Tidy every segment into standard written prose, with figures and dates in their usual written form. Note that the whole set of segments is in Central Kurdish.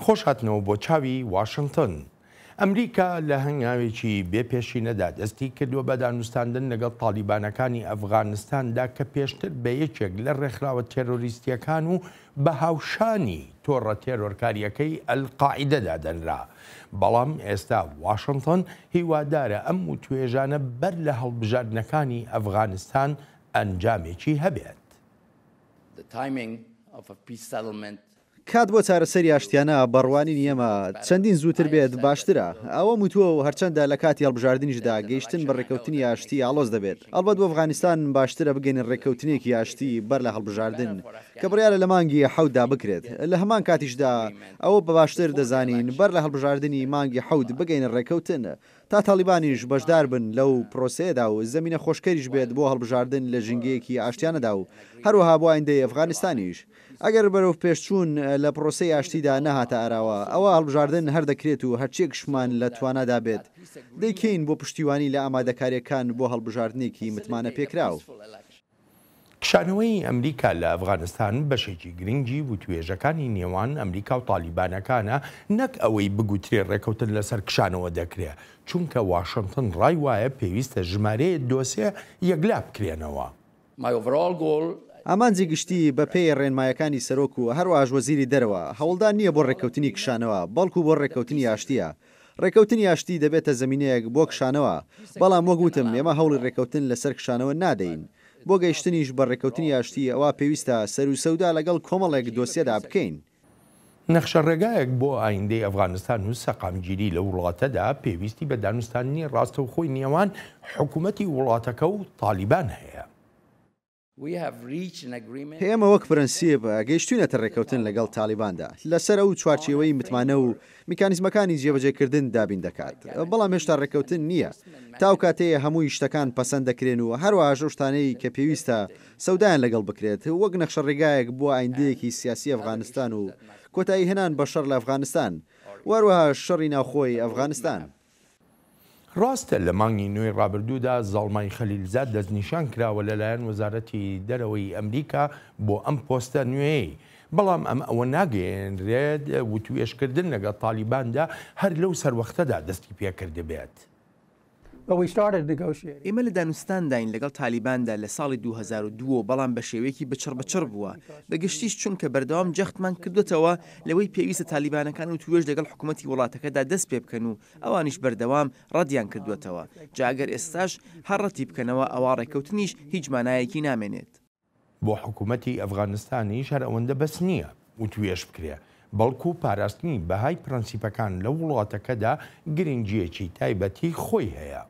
خۆش هاتنەوە بۆ چاوی واشنگتن. ئەمریکا لە هەنگاوێکی بێپێشینەدا دەستی کردووە بە دانوستاندن لەگەڵ تالیبانەکانی ئەفغانستاندا کە پێشتر بە یەکێک لە ڕێکخراوە تێرۆریستیەکان و بە هاوشانی تۆڕە تێرۆرکاریەکەی ئەلقاعیدەدا دەنرا. بەڵام ئێستا واشنگتن هیوادارە ئەم و توێژانە بەر لە هەڵبژاردنەکانی ئەفغانستان ئەنجامێکی هەبێت. کات بۆ چارەسەری ئاشتیانە بەڕوانی نیەمە چەندین زووتر بێت باشترە. ئەوە موتووە و هەرچەندە لە کاتی هەڵبژاردنیشدا گەیشتن بە ڕێکەوتنی ئاشتی ئاڵۆز دەبێت. ئەلبەت بۆ ئەفغانستان باشترە بگەین ڕێکەوتنێکی ئاشتی بەر لە هەڵبژاردن کە بڕیارە لە مانگی حەوتدا بکرێت. لە هەمان کاتیشدا ئەوە بە باشتر دەزانین بەر لە هەڵبژاردننی مانگی حەوت بگەین ڕێکەوتن تا تالیبانیش بەشدار بن لەو پرۆسەیەدا و زەمینە خۆشکەریش بێت بۆ هەڵبژاردن لە ژینگەیەکی ئاشتیانەدا و هەروەها بۆ ئایندەی ئەفغانستانیش. ئەگەر بەرەو پێشچوون لە پرۆسەی ئاشتیدا نەهاتە ئاراوە ئەوە هەڵبژاردن هەر دەکرێت و هەرچێکشمان لە توانادا بێت دەیکەین بۆ پشتیوانی لە ئامادەکاریەکان بۆ هەڵبژاردنێکی متمانە پێکراو. کشانەوەی ئەمریکا لە ئەفغانستان بەشێکی گرنگی بوو توێژەکانی نێوان ئەمریکا و تالیبانەکانە نەک ئەوەی بگوترێ ڕێکەوتن لەسەر کشانەوە دەکرێت چونکە واشنگتن ڕای وایە پێویستە ژمارەیە دۆسێ یەکلا بکرێنەوە. ئامانجی گشتی بە پێی ڕێنمایەکانی سەرۆک و هەروەها وەزیری دەرەوە هەوڵدان نییە بۆ ڕێکەوتنی کشانەوە بەڵکو بۆ ڕێکەوتنی ئاشتیە. ڕێکەوتنی ئاشتی دەبێتە زمینەیەک بۆ کشانەوە بەڵام وەگوتم ئێمە هەوڵی ڕێکەوتن لەسەر کشانەوە نادەین. بۆ گەیشتنیش بە ڕێکەوتنی ئاشتی ئەوە پێویستە سەر و سەودا لەگەڵ کۆمەڵێک دۆسیەدا بکەین. نەخشە ڕێگایەک بۆ ئایندەی ئەفغانستان و سەقامگیری لە وڵاتەدا پێویستی بە دانوستانی ڕاستەوخۆی نێوان حکوومەتی وڵاتەکە و تالیبان هەیە. ئێمە وەک پرەنسیب گەیشتوینەتە ڕێکەوتن لەگەڵ تالیباندا لەسەر ئەو چوارچێوەی متمانە و میکانیزمەکانی جێبەجێکردن دابین دەکات. بەڵام هێشتا ڕێکەوتن نییە. تاو کاتەیە هەمووی شتەکان پەسەند دەکرێن و هەروەها ژەو شتانەی کە پێویستە سەودایان لەگەڵ بکرێت وەک نەخشە ڕێگایەک بۆ ئایندەیەکی سیاسی ئەفغانستان و کۆتایی هێنان بە شەڕ لە ئەفغانستان وەروەها شەڕی ناوخۆی ئەفغانستان. ڕاستە لە مانگی نوێی ڕابردوودا زاڵمای خەلیلزاد دەستنیشان کراوە لەلایەن وەزارەتی دەرەوەی ئەمریکا بۆ ئەم پۆستە نوێی. بەڵام ئەوە ناگەێنرێت وتوێشکردن لەگەڵ تالیباندا هەر لەو سەروەختەدا دەستی پێکرد بێت. ئێمە لە دانوستانداین لەگەڵ تالیباندا لە ساڵی 2002 بەڵام بە شێوەیەکی بچڕ بووە بەگشتیش چونکە بەردەوام جەختمان کردوتەوە لەوەی پێویستە تالیبانەکان و توێژ لەگەڵ حکوومەتی وڵاتەکەدا دەست پێ بکەن و ئەوانیش بەردەوام ڕەدیان کردوێتەوە. جاگەر ئێستاش هەڕەتی بکەنەوە ئەوە ڕێکەوتنیش هیچ مانایەکی نامێنێت. بۆ حکوومەتی ئەفغانستانیش هەر ئەوەندە بەس نییە و توێش بکرێ بەڵکو پاراستنی بەهای پرەنسیپەکان لە وڵاتەکەدا گرنگیەکی تایبەتی خۆی هەیە.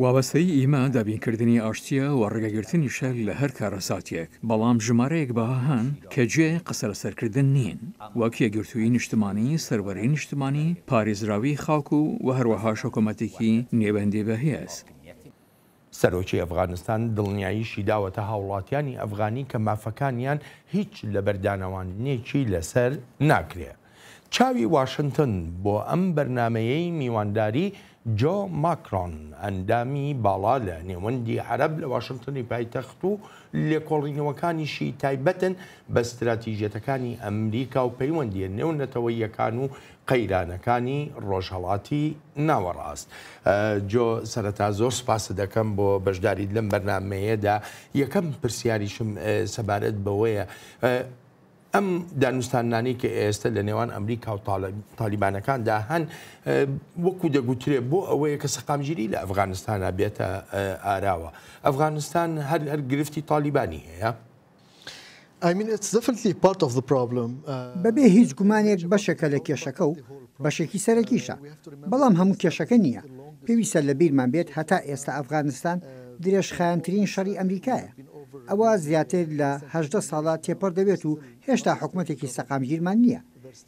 وابەستەی ئیمە دابینکردنی ئاشتیە و ڕێگەگرتنی شەر لە هەر کارەساتێک بەڵام ژمارەیەک بەها هەن کە گوێ قسە لەسەرکردن نین وەک یەکگرتووی نیشتمانی سەروەرەی نیشتمانی پارێزراوی خاڵکو و هەروەها حکوومەتێکی نێوەندی بەهێز. سەرۆکی ئەفغانستان دڵنیاییشی داوەتە هاوڵاتیانی ئەفغانی کە مافەکانیان هیچ لە بەردانەوانێکی لەسەر ناکرێ. چاوی واشنگتن بۆ ئەم بەرنمەیەی میوانداری جۆ ماکرۆن ئەندامی باڵا لە نێوەندی عەرەب لە واشنگتنی پایتەخت و لێکۆڵینەوەکانیشی تایبەتن بە استراتیژیەتەکانی ئەمریکا و پەیوەندیە نێونەتەوەیەکان و قەیرانەکانی ڕۆژهەڵاتی ناوەڕاست. جۆ سەرەتا زۆر سپاس دەکەم بۆ بەشداریت لەم بەرنامەیەدا. یەکەم پرسیاریشم سەبارەت بەوەیە ئەم دانوستانانی کە ئێستا لە نێوان ئەمریکا و تالیبانەکاندا هەن وەکو دەگوترێت بۆ ئەوەیە کە سەقامگیری لە ئەفغانستانە بێتە ئاراوە. ئەفغانستان هەر گرفتی تالیبانی هەیە. بەبێ هیچ گومانێک بەشەکە لە کێشەکە و بەشێکی سەرەکیشە بەڵام هەموو کێشەکە نییە. پێویستە لە بیرمان بێت هەتا ئێستا ئەفغانستان درێژخایەنترین شەڕی ئەمریکایە. ئەوە زیاتر لە 18 ساڵە تێپەر دەبێت و هێشتا حکوومەتێکی سەقامگیرمان نییە.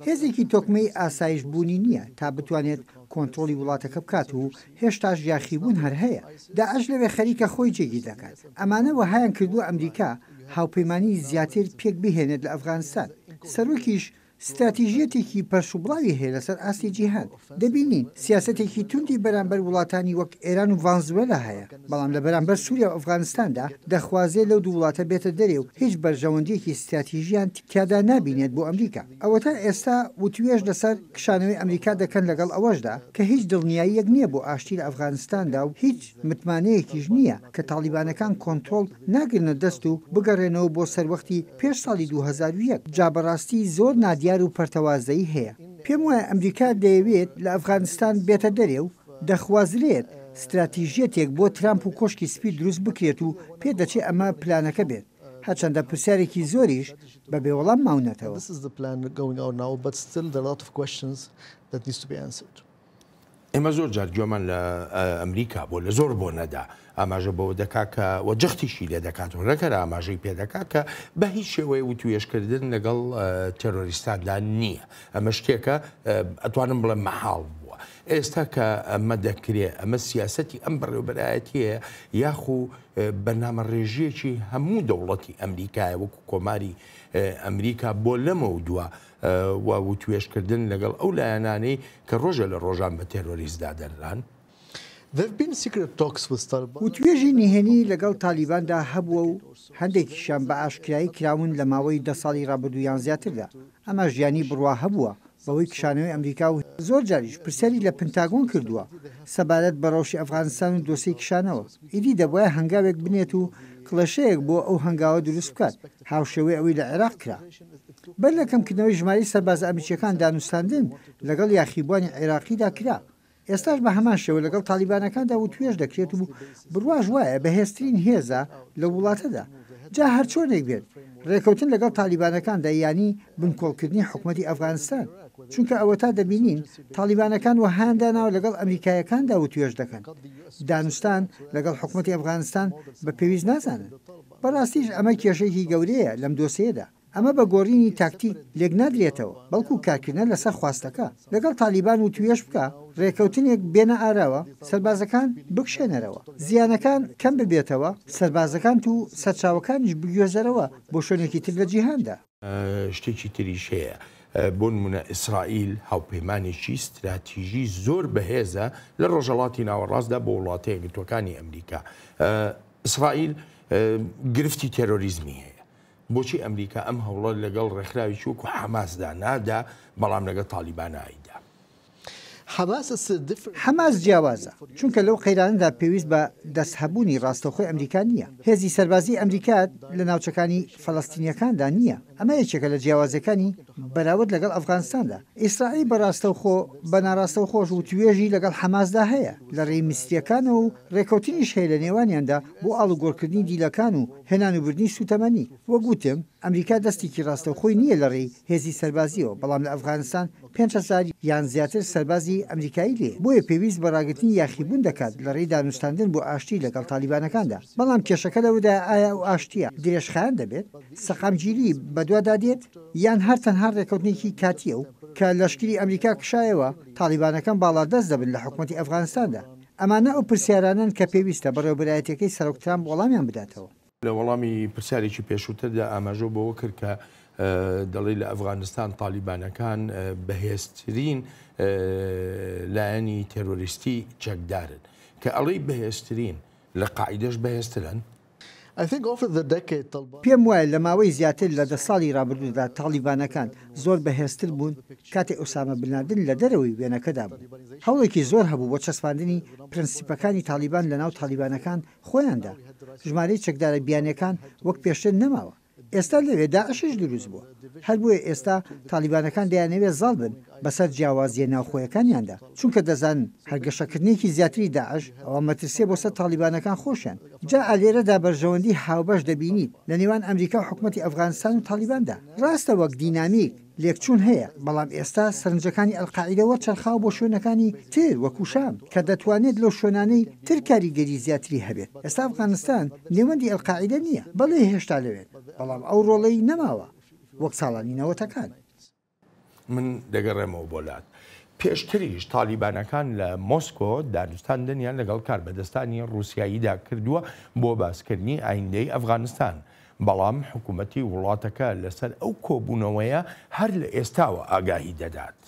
هێزێکی تۆکمەی ئاسایش بوونی نییە تا بتوانێت کۆنتترۆلی وڵاتەکە بکات و هێشتاش یاخیبوون هەر هەیە. داعش لەوێ خەریکە خۆی جێگی دەکات. ئەمانە وەهایان کردووە ئەمریکا هاوپەیمانی زیاتر پێک بهێنێت لە ئەفغانستان. سەرۆکیش استراتیژیەتێکی پەرشوبڵاوی هەیە لەسەر ئاستی جیهان. دەبینین سیاسەتێکی توندی بەرامبەر وڵاتانی وەک ئێران و ڤانزوێلا هەیە، بەڵام لە بەرامبەر سووریا و ئەفغانستاندا دەخوازێت لەو دوو وڵاتە بێتە دەرێ و هیچ بەرژەوەندیەکی استراتیژیان تیادا نابینێت بۆ ئەمریکا. ئەوە تا ئێستا وتوێژ لەسەر کشانەوەی ئەمریکا دەکەن لەگەڵ ئەوەشدا کە هیچ دڵنیاییەک نییە بۆ ئاشتی لە ئەفغانستاندا و هیچ متمانەیەکیش نییە کە تالیبانەکان کۆنتڕۆڵ ناگرنە دەست و بگەڕێنەوە بۆ سەروەختی پێش ساڵی 2001. جا بەڕاستی زۆر نادیار و پەرتەوازایی هەیە. پێم وایە ئەمریکا دەیەوێت لە ئەفغانستان بێتە دەرێ و دەخوازرێت استراتیژیەتێک بۆ ترامپ و کۆشکی سپی دروست بکرێت و پێدەچێت ئەمە پلانەکە بێت. هەرچەندە پرسیارێکی زۆریش بە بێوەڵام ماونەتەوە. ئێمە زۆر جار گوێمان لە ئەمریکا بۆ لە زۆر بۆ نەدا ئاماژە بەوە دەکا کە وەجەختیشی لێ دەکات و ڕێکەرە ئاماژەی پێدەکات کە بە هیچ شێوەیە وتوێژکردن لەگەڵ تێرۆریستاندا نییە. ئەمە شتێکە ئەتوانم بڵێم مەحاڵ بووە. ئێستا کە ئەمە دەکرێت ئەمە سیاسەتی ئەم بەڕێوەبەرایەتیە یاخو بەرنامە ڕێژیەکی هەموو دەوڵەتی ئەمریکایە وەکو کۆماری ئەمریکا بۆ لەمە و دووە و وتوێژکردن لەگەڵ ئەو لایەنانەی کە ڕۆژە لە ڕۆژان بە تێرۆریستدا دەرران. وتوێژی نهێنی لەگەڵ تالیباندا هەبووە و هەندێکیشان بە ئاشکایی کراون لە ماوەی 10 ساڵی ڕابردوویان زیاتردا. ئەمە ژیانی بڕوا هەبووە بەوەی کشانەوەی ئەمریکا و زۆر جاریش پرسیاری لە پنتاگۆن کردووە سەبارەت بە ڕەوشی ئەفغانستان و دۆسەی کشانەوە. ئیدی دەبایە هەنگاوێک بنێت و کڵەشەیەک بۆ ئەو هەنگاوە دروست بکات. هاوشێوەی ئەوەی لە عێراق کرا. بەر لە کەمکردنەوەی ژماری سەرباز ئەمریکیەکان دانوستاندن لەگەڵ یاخیبوانی عێراقیدا کرا. ئێستاش بە هەمان شێوە لەگەڵ تالیبانەکاندا وتوێژ دەکرێت و بڕواژ وایە بەهێزترین هێزە لە وڵاتەدا. جا هەر چۆنێک بێت ڕێکەوتن لەگەڵ تالیبانەکاندا ینی بنکۆڵکردنی حکوومەتی ئەفغانستان، چونکە ئەوە تا دەبینین تالیبانەکان وەهانداناوە لەگەڵ ئەمریکایەکاندا وتوێژ دەکەن. دانوستان لەگەڵ حکوومەتی ئەفغانستان بە پێویست نازانن. بەڕاستیش ئەمە کێشەیەکی گەورەیە لەم دۆسەیەدا. ئەمە بە گۆڕینی تاکتیک لێک نادرێتەوە، بەڵکو کارکردنە لەسەر خواستەکە. لەگەڵ تالیبان و توێش بکە، ڕێکەوتنێک بێنە ئاراوە، سەربازەکان بکشێنەرەوە، زیانەکان کەم ببێتەوە، سەربازەکان و سەرچاوەکانیش بگوێزەرەوە بۆ شوێنێکی تر لە جیهاندا. شتێکی تریش هەیە. بۆ نمونە ئیسرائیل هاوپەیمانێکی استراتیژی زۆر بەهێزە لە ڕۆژهەڵاتی ناوەڕاستدا بۆ وڵاتە یەکگرتووەکانی ئەمریکا. ئیسرائیل گرفتی تێرۆریزمی هەیە. بۆچی ئەمریکا ئەم هەوڵە لەگەڵ ڕێکخراوی وەکو حەماسدا نادا، بەڵام لەگەڵ تالیبانایدا؟ حەماس جیاوازە، چونکە لەو قەیرانەدا پێویست بە دەستهەبوونی ڕاستەوخۆی ئەمریکا نییە. هێزی سەربازی ئەمریکا لە ناوچەکانی فەڵەستینیەکاندا نییە. ئەمە یەکێکە لە جیاوازەکانی بەراورد لەگەڵ ئەفغانستاندا. ئیسرائیل بەڕاستەوخۆ بە ناڕاستەوخۆش و توێژی لەگەڵ حەماسدا هەیە. لە ڕێی میستیەکانە و ڕێکەوتنیش هەیە لە نێوانیاندا بۆ ئاڵوگۆڕکردنی دیلەکان و هێنانوبردنی سوتەمەنی. وەگوتم ئەمریکا دەستێکی ڕاستەوخۆی نییە لە ڕێی هێزی سەربازیەوە، بەڵام لە ئەفغانستان 500 یان زیاتر سەربازی ئەمریکایی لێ. بۆیە پێویست بە ڕاگررتنی یاخیبوون دەکات لە ڕێی دانوستاندن بۆ ئاشتی لەگەڵ تالیبانەکاندا. بەڵام کێشەکە لەوەدا ئایا و ئاشتیە درێژخایەن دەبێت، سەقامگیری بەدووادا دێت، یان هەر تەنها ڕێکەوتنێکی کاتیە و کە لەشکری ئەمریکا کشایەوە تالیبانەکان باڵادەست دەبن لە حکوومەتی ئەفغانستاندا. ئەمانە ئەو پرسیارانن کە پێویستە بەڕێوەبەرایەتەکەی سەرۆکترامپ وەڵامیان بداتەوە. لە وەڵامی پرسیارێکی پێشووتردا ئاماژە بەوە کرد کە دەڵی لە ئەفغانستان تالیبانەکان بەهێزترین لایەنی تێرۆریستی چەکدارن، کە ئەڵی بەهێزترین لە قاعیدەش بەهێزترن. پێم وایە لە ماوەی زیاتر لە 10 ساڵی ڕابردوودا تالیبانەکان زۆر بەهێزتر بوون کاتێک ئوسامە بنلادن لە دەرەوەی وێنەکەدا بوو. هەوڵێکی زۆر هەبوو بۆ چەسپاندنی پرەنسیپەکانی تالیبان لە ناو تالیبانەکان خۆیاندا. ژمارەی چەکدارە بیانیەکان وەک پێشتر نەماوە. ئێستا لەوێ داعشش دروست بووە. هەر بۆیە ئێستا تالیبانەکان دەیانەوێت زاڵ بن بەسەر جیاوازیە ناوخۆیەکانیاندا، چونکە دەزان هەرگەشەکردنێکی زیاتری داعش ئەوە مەترسیە بۆ سەر تالیبانەکان خۆشیان. جا ئالێرەدا بەرژەوەندی هاوبەش دەبینیت لە نێوان ئەمریکا و حکوومەتی ئەفغانستان و تالیباندا. ڕاستە وەک دینامیک لێکچوون هەیە، بەڵام ئێستا سەرنجەکانی ئەلقاعیدەوە چرخاو بۆ شوێنەکانی تر وەکو شام کە دەتوانێت لەو شوێنانەی تر کاریگەری زیاتری هەبێت. ئێستا ئەفغانستان نێوەندی ئەلقاعیدە نییە، بەڵێ هێشتا لەوێت، بەڵام ئەو ڕۆڵەی نەماوە وەک ساڵانی نەوەتەکان. من دەگەڕێمەوە بۆلات. پێشتریش تالیبانەکان لە مۆسکۆ دانوستاندنیان لەگەڵ کاربەدەستانی ڕووسیاییدا کردووە بۆ باسکردنی ئایندەی ئەفغانستان. بەڵام حکوومەتی وڵاتەکە لەسەر ئەو کۆبوونەوەیە هەر لە ئێستاوە ئاگاهی دەدات.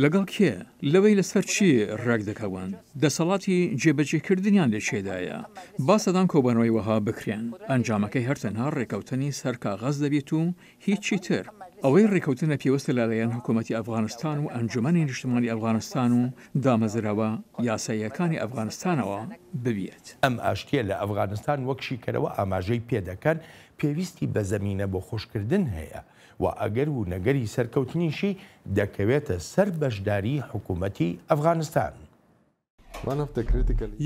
لەگەڵ کێ لەوەی لەسەر چی ڕێک دەکەون دەسەڵاتی جێبەجێکردنیان لێشێدایە با سەدان کۆبەنەوەی وەها بکرێن ئەنجامەکەی هەرتەنها ڕێکەوتنی سەر کاغەز دەبێت و هیچی تر ئەوەی ڕێکەوتنە پێوەستە لەلایەن حکوومەتی ئەفغانستان و ئەنجومەنی نیشتمانی ئەفغانستان و دامەزراوە یاساییەکانی ئەفغانستانەوە ببێت. ئەم ئاشتیە لە ئەفغانستان وەک شیکەرەوە ئاماژەی پێدەکەن پێویستی بە زەمینە بۆ خۆشکردن هەیە و ئەگەر و نەگەری سەرکەوتنیشی دەکەوێتە سەر بەشداری حکوومەتی ئەفغانستان.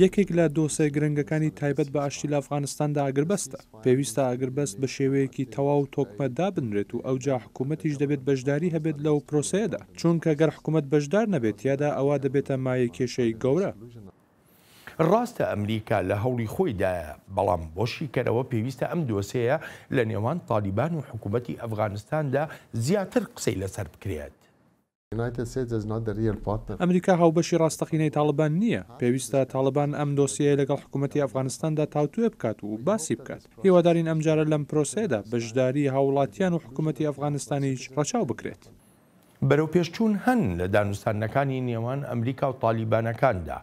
یەکێک لە دۆسە گرنگەکانی تایبەت بە ئاشتی لە ئەفغانستاندا ئاگربەستە. پێویستە ئاگربەست بە شێوەیەکی تەواو تۆکمەتدا بنرێت و ئەوجا حکوومەتیش دەبێت بەشداری هەبێت لەو پرۆسەیەدا، چونکە گەر حکوومەت بەشدار نەبێت یادا ئەوە دەبێتە مایە کێشەی گەورە. ڕاستە ئەمریکا لە هەوڵی خۆیدایە، بەڵام بۆ شیکەرەوە پێویستە ئەم دۆسەیە لە نێوان تالیبان و حکوومەتی ئەفغانستاندا زیاتر قسەی لەسەر بکرێت. ئەمریکا هاوبەشی ڕاستەقینەی تاڵبان نییە. پێویستە تاڵبان ئەم دۆسیە لەگەڵ حکوومەتی ئەفغانستاندا تاوتوێ بکات و باسی بکات. هیوادارین ئەمجارە لەم پرۆسەیەدا بەشداری هاوڵاتیان و حکوومەتی ئەفغانستانیش ڕەچاو بکرێت. بەرەو پێشچوون هەن لە دانوستانەکانی نێوان ئەمریکا و تالیبانەکاندا،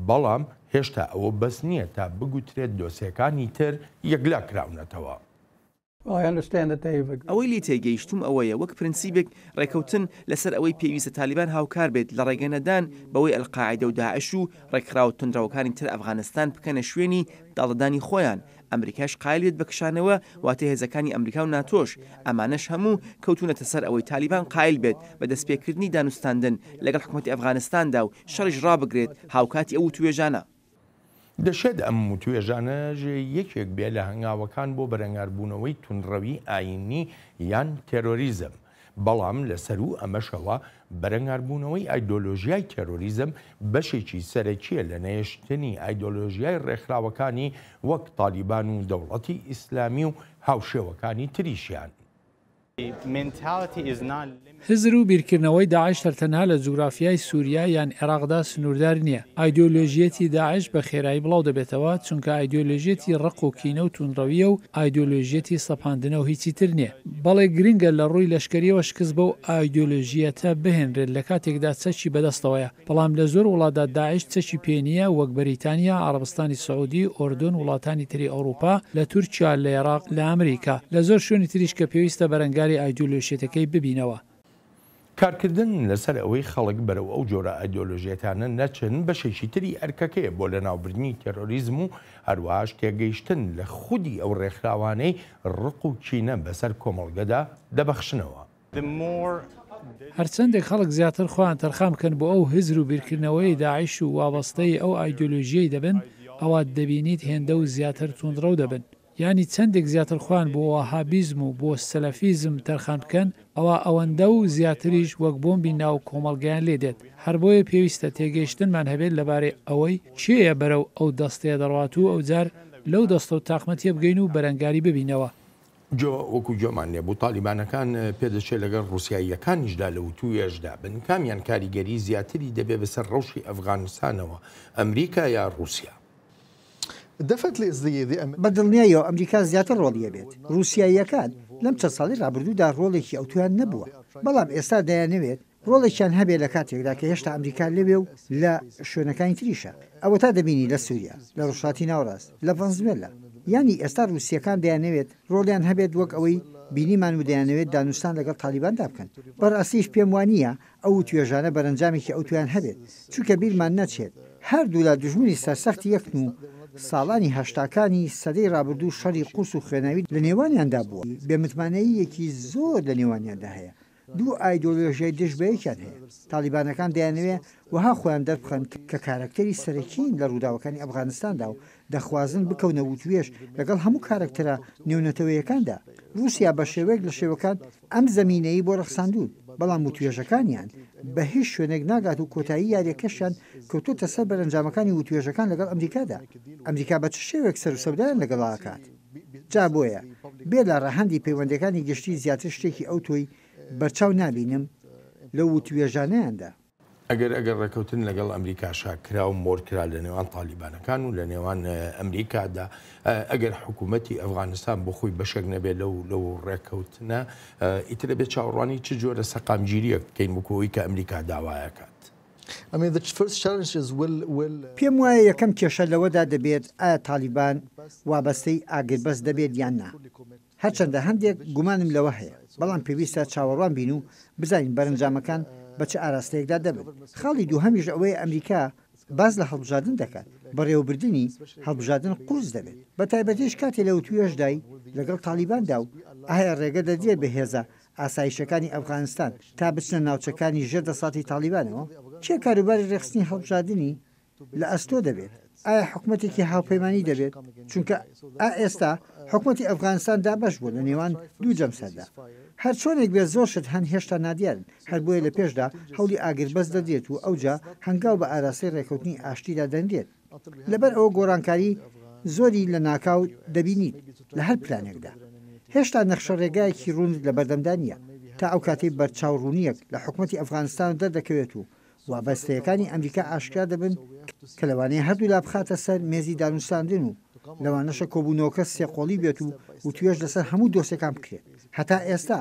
بەڵام هێشتا ئەوە بەس نییە تا بگوترێت دۆسیەکانی تر یەکلا کراونەتەوە. ئەوەی لی تێگەیشتوم ئەوەیە وەک پرینسیبێک ڕێکەوتن لەسەر ئەوەی پێویستە تالیبان هاوکار بێت لە ڕێگەنەدان بەوەی ئەلقاعیدە و داعش و ڕێکخراوە تونندڕەوەکانی تر ئەفغانستان بکەنە شوێنی داڵدانی خۆیان. ئەمریکاش قایلێت بە کشانەوە واتە هێزەکانی ئەمریکا و ناتۆش. ئەمانەش هەموو کەوتونەتە سەر ئەوەی تالیبان قایل بێت بە دەستپێکردنی دانوستاندن لەگەڵ حکوومەتی ئەفغانستاندا و شەڕیش ڕابگرێت هاوکاتی ئەو توێژانە. دەشێت ئەم توێژانەژ یەکێک بێ لە هەنگاوەکان بۆ بەرەنگاربوونەوەی تونڕەوی ئاینی یان تێرۆریزم، بەڵام لەسەر و ئەمەشەوە بەرەنگاربوونەوەی ئایدۆلۆژیای تێرۆریزم بەشێکی سەرەکیە لە نەیشتنی ئایدۆلۆژیای ڕێکخراوەکانی وەک تالیبان و دەوڵەتی ئیسلامی و هاوشێوەکانی تریشیان. هزر و بیرکردنەوەی داعش تەنها لە جوگرافیای سووریا یان عێراقدا سنووردار نییە. ئایدۆلۆژیەتی داعش بە خێرایی بڵاو دەبێتەوە، چونکە ئایدۆلۆژیەتی ڕق و کینە و تونڕەویە و ئایدۆلۆژیەتی سەپاندنە و هیچی تر نییە. بەڵێ گرنگە لە ڕووی لەشکریەوە شکست بە و ئایدۆلۆژیەتە بهێنرێت لە کاتێکدا چەکی بەدەستەوەیە. بەڵام لە زۆر وڵاتدا داعش چەکی پێنیە وەک بەریتانیا، عەرەبستانی سەعودی، ئۆردن، وڵاتانی تری ئەوروپا، لە تورکیا، لە عێراق، لە ئەمریکا، لە زۆر شوێنی تریش کە پێویستە بەرەنگاری ئایدۆلۆژیەتەکەی ببینەوە. کارکردن لەسەر ئەوەی خەڵک بەرەو ئەو جۆرە ئایدۆلۆژیەتانە نەچن بەشێکی تری ئەرکەکەیە بۆ لەناوبردنی تێرۆریزم و هەروەهاش تێگەیشتن لە خودی ئەو ڕێکخراوانەی ڕق و کینە بەسەر کۆمەڵگەدا دەبەخشنەوە. هەرچەندێک خەڵک زیاتر خۆیان تەرخان بکەن بۆ ئەو هزر و بیرکردنەوەی داعش و وابەستەی ئەو ئایدۆلۆژیەی دەبن، ئەوە دەبینیت هێندە و زیاتر توندڕەو دەبن. ینی چەندێک زیاتر خوان بۆ وەهابیزم و بۆ سەلەفیزم تەرخان بکەن، ئەوە ئەوەندە و زیاتریش وەک بۆمبی ناو کۆمەڵگەیان لێ دێت. هەر بۆیە پێویستە تێگەیشتنمان هەبێت لەبارەی ئەوەی چێیە بەرەو ئەو دەستەیە دەڕات و ئەو جار لەو دەستە و تاقمەتیە بگەین و بەرەنگاری ببینەوە. وەکو جۆمان لێ بوو تالیبانەکان پێدەچێت لەگەڵ ڕوسیاییەکانیشدا لە وتوێژدا بن، کامیان کاریگەری زیاتری دەبێت بەسەر ڕەوشی ئەفغانستانەوە، ئەمریکا یا رووسیا؟ بەدڵنیایەوە ئەمریکا زیاتر ڕۆڵیە بێت. رووسیاییەکان لەم چەند ساڵی ڕابردوودا ڕۆڵێکی ئەوتویان نەبووە، بەڵام ئێستا دەیانەوێت ڕۆڵێکیان هەبێت لە کاتێکدا کە هێشتا ئەمریکا لەوێ و لە شوێنەکانی تریشە. ئەوە تا دەبینی لە سووریا، لە ڕۆژهاتی ناوڕاست، لە ڤەنزوێلا. ینی ئێستا رووسیەکان دەیانەوێت ڕۆڵیان هەبێت وەک ئەوەی بینیمان و دەیانەوێت دانوستان لەگەڵ تالیباندا بکەن. بەڕاستیش پێم وانییە ئەو توێژانە بەرەنجامێکی ئەوتویان هەبێت، چونکە بیرمان نەچێت هەردوو لە دژمنی سەرسەختی یەکن و ساڵانی هەشتاکانی سەدەی ڕابردوو شەڕی قوس و خوێناوی لە نێوانیاندا بووە. بێمتمانەیەکی زۆر لە نێوانیاندا هەیە. دوو ئایدۆلۆژیای دژ بەیەکیان هەیە. تالیبانەکان دەیانەوێت وەها خۆیان دەربخەن کە کارکتەری سەرەکین لە ڕووداوەکانی ئەفغانستاندا و دەخوازن بکەونە وتوێژ لەگەڵ هەموو کارکتەرە نێونەتەوەیەکاندا. رووسیا بە شێوەیەک لە شێوەکان ئەم زەمینەی بۆ ڕەخساندوون، بەڵام وتوێژەکانیان بە هیچ شوێنێک ناگات و کۆتایی یاریەکەشیان کەوتۆتە سەر بەرەنجامەکانی وتوێژەکان لەگەڵ ئەمریکادا. ئەمریکا بە چ شێوێک سەر و سەودایان لەگەڵاکات؟ جا بۆیە بێ لە ڕەهەندی پەیوەندەکانی گشتی زیاتر شتێکی ئەو تۆی بەرچاو نابینم لە وتوێژانەیاندا. ئەگەر ڕێکەوتن لەگەڵ ئەمریکا شاکرا و مۆرکرا لە نێوان تالیبانەکان و لە نێوان ئەمریکادا ئەگەر حکوومەتی ئەفغانستان بۆ خۆی بەشێک نەبێت لەو ڕێکەوتنە ئیتر دەبێت چاوەڕوانی چ جۆرە سەقامگیریە بکەین بکۆی کە ئەمریکا داوایەکات. پێم وایە یەکەم کێشە لەوەدا دەبێت ئایا تالیبان وابەستەی ئاگربەست دەبێت یان نا. هەرچەندە هەندێک گومانم لەوە هەیە، بەڵام پێویستە چاوەڕوان بین و بزانین بەرەنجامەکان بە چه ئاراستەیەکدا دەبن. خاڵی دووهەمیش ئەوەیە ئەمریکا باز لە هەڵبژاردن دەکات، بەڕێوەبردننی هەڵبژاردن قورس دەبێت. بە تایبەتیش کاتێ لە توێژدای لەگەڵ تالیباندا و ئایا ڕێگە دەدرێت بەهێزە ئاسایشەکانی ئەفغانستان تا بچنە ناوچەکانی ژێر دەسەڵاتی تالیبانەوە؟ چێ کاروباری ڕێخستنی هەڵبژاردننی لە ئەستۆ دەبێت؟ ئایا حکوومەتێکی هاوپەیمانی دەبێت؟ چونکە ئێستا حکوومەتی ئەفغانستان دابەش بوو لە نێوان دوو جەمسەردا. هەر چۆنێک بێ زۆرشت هەن هێشتا نادیارن، هەر بۆیە لە پێشدا هەوڵی ئاگربەست دەدرێت و ئەوجا هەنگاو بە ئاراسی ڕێکەوتنی ئاشتیدا دەندێت. لەبەر ئەوە گۆڕانکاری زۆری لە ناکاو دەبینیت لە هەر پلانێکدا. هێشتا نەخشە ڕێگایەکی ڕوون لە بەردەمدانە تا ئەو کاتەی بەرچاوڕوونیەک لە حکوومەتی ئەفغانستان دەردەکەوێت و وابەستەیەکانی ئەمریکا ئاشکرا دەبن کە لەوانەیە هەردوو لا بخاتە سەر مێزی دانوستاندن و لەوانەشە کۆبوونەوەکە سێقۆڵی بێت و توێش لەسەر هەموو دۆسەکان بکرێت. هەتا ئێستا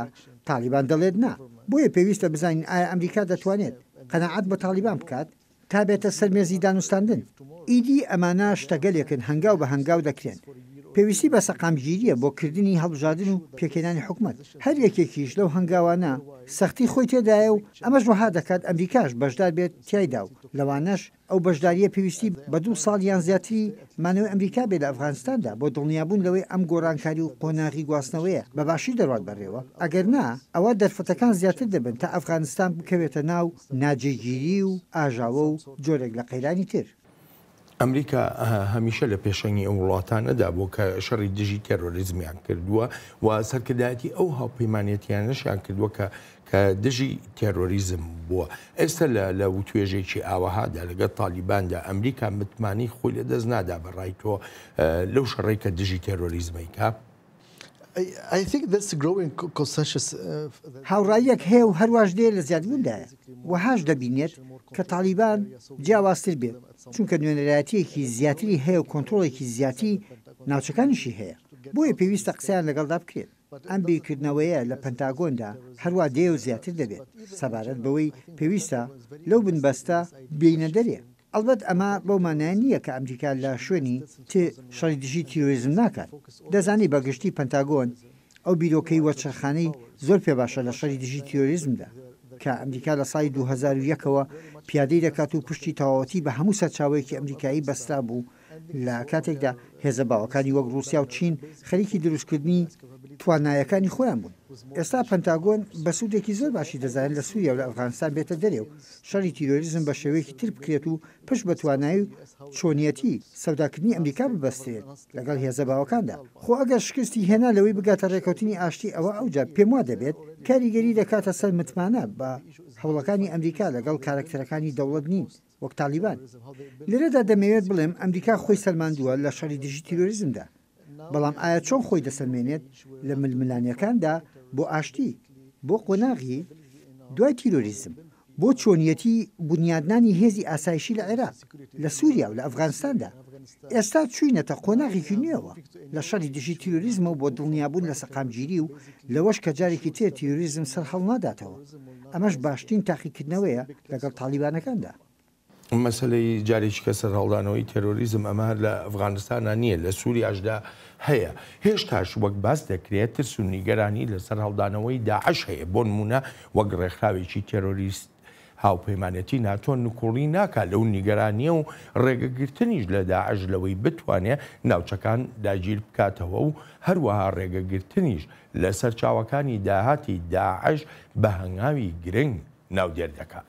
تالیبان دەڵێت نا، بۆیە پێویستە بزانین ئایا ئەمریکا دەتوانێت قەنەعەت بە تالیبان بکات تا بێتە سەر مێزی دانوستاندن. ئیدی ئەمانە شتەگەلێکن هەنگاو بە هەنگاو دەکرێن. پێویستی بە سەقامگیریە بۆ کردنی هەڵبژاردن و پێکێنانی حکوومەت. هەر یەکێکیش لەو هەنگاوانە سەختی خۆی تێدایە و ئەمەش وەها دەکات ئەمریکاش بەشدار بێت تایدا و لەوانەش ئەو بەشداریە پێویستی بە 2 ساڵ یان زیاتری مانەوەی ئەمریکا بێت لە ئەفغانستاندا بۆ دڵنیابوون لەوەی ئەم گۆڕانکاری و قۆناغی گواستنەوەیە بەباشی دەڕات بەڕێوە. ئەگەر نا ئەوە دەرفەتەکان زیاتر دەبن تا ئەفغانستان بکەوێتە ناو ناجێگیری و ئاژاوە و جۆرێک لە قەیرانی تر. ئەمریکا هەمیشە لە پێشەنگی ئەو وڵاتانەدا بۆ کە شەڕی دژی تێرۆریزمیان کردووە و سەرکردایەتی ئەو هاوپەیمانێتیانەشیان کردووە کە دژی تێرۆریزم بووە. ئێستا لە توێژێکی ئاوەهادا لەگەڵ تالیباندا ئەمریکا متمانی خۆی لە دەست نادا بەڕای تۆ لەو شەڕێک کە دژی تێرۆریزمەیکا. هاوڕاییەک هەیە و هەرواش دێ لە زیادبووندایە وەهاش دەبینێت کە تالیبان جیاوازتر بێت چونکە نوێنەرایەتیەکی زیاتری هەیە و کۆنتترۆڵێکی زیاتی ناوچەکانیشی هەیە. بۆیە پێویستە قسەیان لەگەڵدا بکرێت. ئەم بیرکردنەوەیە لە پەنتاگۆندا هەروە دێ و زیاتر دەبێت سەبارەت بەوەی پێویستە لەو بنبەستە بینە دەرێ. ئەلبەت ئەمە بەو مانای نییە کە ئەمریکا لە شوێنی شەڕی دژی تیرۆریزم ناکات. دەزانی بەگشتی پەنتاگۆن ئەو بیرۆکەی وەچەرخانەی زۆر پێ باشە لە شەڕی دژی تیرۆریزمدا کە ئەمریکا لە ساڵی 2001ەوە پیادەی دەکات و پشتی تەواوەتی بە هەموو سەرچاوەیەکی ئەمریکایی بەستا بوو لە کاتێکدا هێزە باوەکانی وەک رووسیا و چین خەریکی دروستکردنی توانایەکانی خۆیان بوون. ئێستا پەنتاگۆن بە سوودێکی زۆر باشی دەزانێت لە سووریا و لە ئەفغانستان بێتە دەرێ و شەڕی تیرۆریزم بە شێوەیەکی تر بکرێت و پشت بە توانایی و چۆنیەتی سەوداکردنی ئەمریکا ببەستێت لەگەڵ هێزە باوەکاندا. خۆ ئەگەر شکستی هێنا لەوەی بگاتە ڕێکەوتنی ئاشتی ئەوە ئەوجا پێم وا دەبێت کاریگەری دەکاتە سەر متمانە بە هەوڵەکانی ئەمریکا لەگەڵ کارکتەرەکانی دەوڵەت نین وەک تالیبان. لێرەدا دەمەوێت بڵێم ئەمریکا خۆی سەلماندووە لە شەڕی دژی تیرۆریزمدا، بەڵام ئایا چۆن خۆی دەسەلمێنێت لە ململانیەکاندا بۆ ئاشتی، بۆ قۆناغی دوای تیرۆریزم، بۆ چۆنیەتی بنیادنانی هێزی ئاسایشی لە عێراق، لە سووریا و لە ئەفغانستاندا. ئێستا چوینەتە قۆناغێکی نوێەوە لە شەڕی دژی تیرۆریزمە و بۆ دڵنیابوون لە سەقامگیری و لەوەش کە جارێکی تێر تیرۆریزم سەرهەڵ ناداتەوە. ئەمەش باشترین تاقیکردنەوەیە لەگەڵ تالیبانەکاندا. مەسلەی جارێکی کە سەرهەڵدانەوەی تێرۆریزم ئەمە لە ئەفغانستانە نییە، لە سووریاشدا هەیە. هێشتاش وەک باس دەکرێت ترس و نیگەرانی لە سەرهەڵدانەوەی داعش هەیە. بۆ نمونە وەک ڕێکخراوێکی تێرۆریست هاوپەیمانەتی ناتۆن نکوڵی ناکات لەو نیگەرانیە و ڕێگەگرتنیش لە داعش لەوەی بتوانێت ناوچەکان داگیر بکاتەوە و هەروەها ڕێگەگرتنیش لە سەرچاوەکانی داهاتی داعش بە هەنگاوی گرنگ ناودێر دەکات.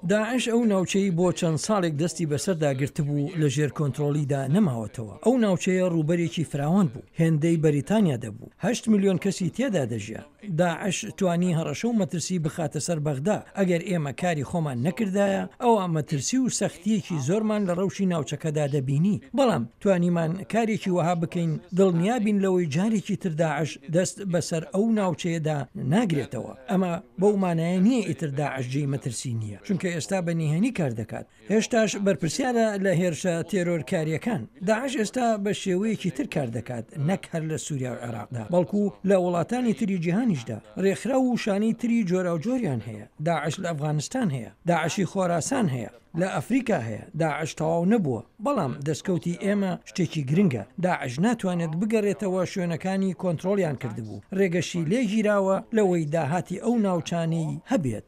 داعش ئەو ناوچەی بۆ چەند ساڵێک دەستی بەسەردا گرتبوو لە ژێر کۆنتترۆلیدا نەماوەتەوە. ئەو ناوچەیە ڕووبەرێکی فراوان بوو، هێندەی بەریتانیا دەبوو، 8 میلیۆن کەسی تێدا دەژیا. داعش توانی هەڕەشە و مەترسی بخاتە سەر بەغدا. ئەگەر ئێمە کاری خۆمان نەکردایە ئەوە مەترسی و سەختیەکی زۆرمان لە ڕەوشی ناوچەکەدا دەبینی. بەڵام توانیمان کارێکی وەها بکەین دڵنیابین لەوەی جارێکی تر داعش دەست بەسەر ئەو ناوچەیەدا ناگرێتەوە. ئەمە بەو مانایە نییە ئیتر داعشجی مەترسی نییە چونکە ئێستا بەنیهێنی کار دەکات هێشتاش بەرپرسیارە لە هێرشە تێرۆرکاریەکان داعش ئێستا بە شێوەیەکی تر کار دەکات نەک هەر لە سووریا و عێراقدا بەڵکو لە وڵاتانی تری جیهانیشدا ڕێکخرا و شانی تری جۆرە و جۆریان هەیە داعش لە ئەفغانستان هەیە داعشی خۆراسان هەیە لە ئەفریقا هەیە داعش تەواو نەبووە بەڵام دەستکەوتی ئێمە شتێکی گرنگە داعش ناتوانێت بگەڕێتەوە شوێنەکانی کۆنتترۆلیان کردبوو ڕێگەشی لێگیراوە لەوەی داهاتی ئەو ناوچانەی هەبێت